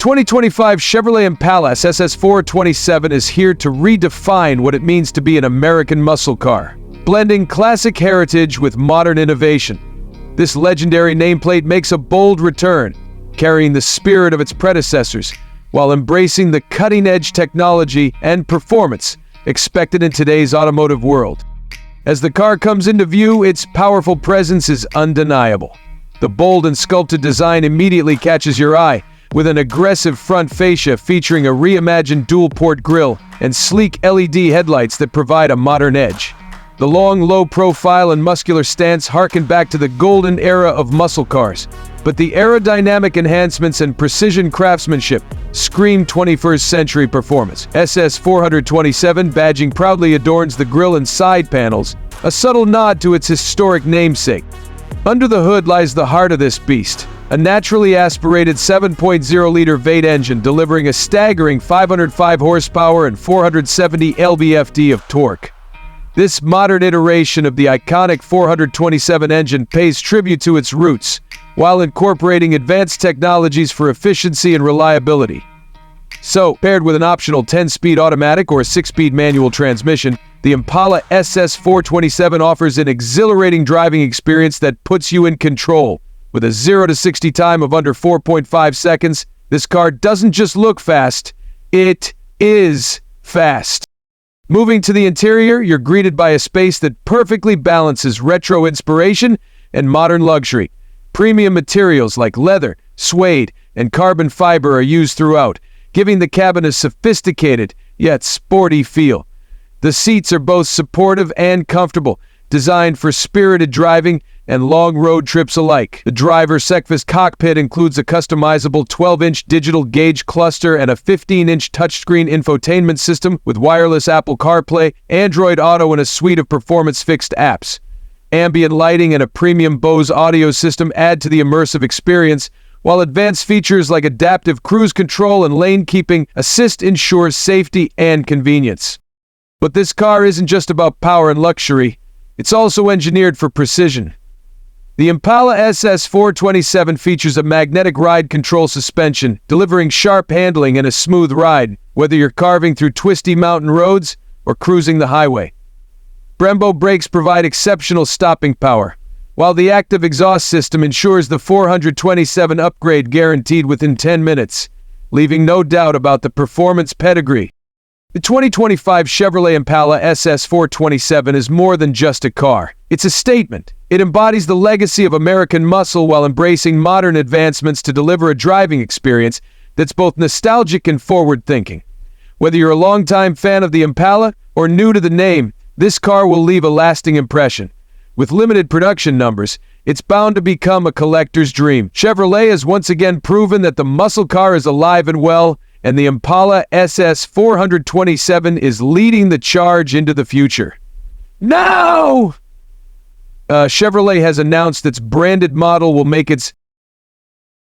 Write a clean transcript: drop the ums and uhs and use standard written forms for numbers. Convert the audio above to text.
2025 Chevrolet Impala SS 427 is here to redefine what it means to be an American muscle car, blending classic heritage with modern innovation. This legendary nameplate makes a bold return, carrying the spirit of its predecessors, while embracing the cutting-edge technology and performance expected in today's automotive world. As the car comes into view, its powerful presence is undeniable. The bold and sculpted design immediately catches your eye, with an aggressive front fascia featuring a reimagined dual-port grille and sleek LED headlights that provide a modern edge. The long, low profile and muscular stance harken back to the golden era of muscle cars, but the aerodynamic enhancements and precision craftsmanship scream 21st century performance. SS 427 badging proudly adorns the grille and side panels, a subtle nod to its historic namesake. Under the hood lies the heart of this beast, a naturally aspirated 7.0-liter V8 engine delivering a staggering 505 horsepower and 470 lb-ft of torque. This modern iteration of the iconic 427 engine pays tribute to its roots, while incorporating advanced technologies for efficiency and reliability. So, paired with an optional 10-speed automatic or 6-speed manual transmission, the Impala SS 427 offers an exhilarating driving experience that puts you in control. With a 0 to 60 time of under 4.5 seconds, this car doesn't just look fast, it is fast. Moving to the interior, you're greeted by a space that perfectly balances retro inspiration and modern luxury. Premium materials like leather, suede, and carbon fiber are used throughout, giving the cabin a sophisticated yet sporty feel. The seats are both supportive and comfortable, designed for spirited driving and long road trips alike. The driver's cockpit includes a customizable 12-inch digital gauge cluster and a 15-inch touchscreen infotainment system with wireless Apple CarPlay, Android Auto, and a suite of performance fixed apps. Ambient lighting and a premium Bose audio system add to the immersive experience, while advanced features like adaptive cruise control and lane keeping assist ensure safety and convenience. But this car isn't just about power and luxury, it's also engineered for precision. The Impala SS 427 features a magnetic ride control suspension, delivering sharp handling and a smooth ride, whether you're carving through twisty mountain roads or cruising the highway. Brembo brakes provide exceptional stopping power, while the active exhaust system ensures the 427 upgrade guaranteed within 10 minutes, leaving no doubt about the performance pedigree. The 2025 Chevrolet Impala SS 427 is more than just a car. It's a statement. It embodies the legacy of American muscle while embracing modern advancements to deliver a driving experience that's both nostalgic and forward-thinking. Whether you're a longtime fan of the Impala or new to the name, this car will leave a lasting impression. With limited production numbers, it's bound to become a collector's dream. Chevrolet has once again proven that the muscle car is alive and well, and the Impala SS 427 is leading the charge into the future. Now! Chevrolet has announced its branded model will make its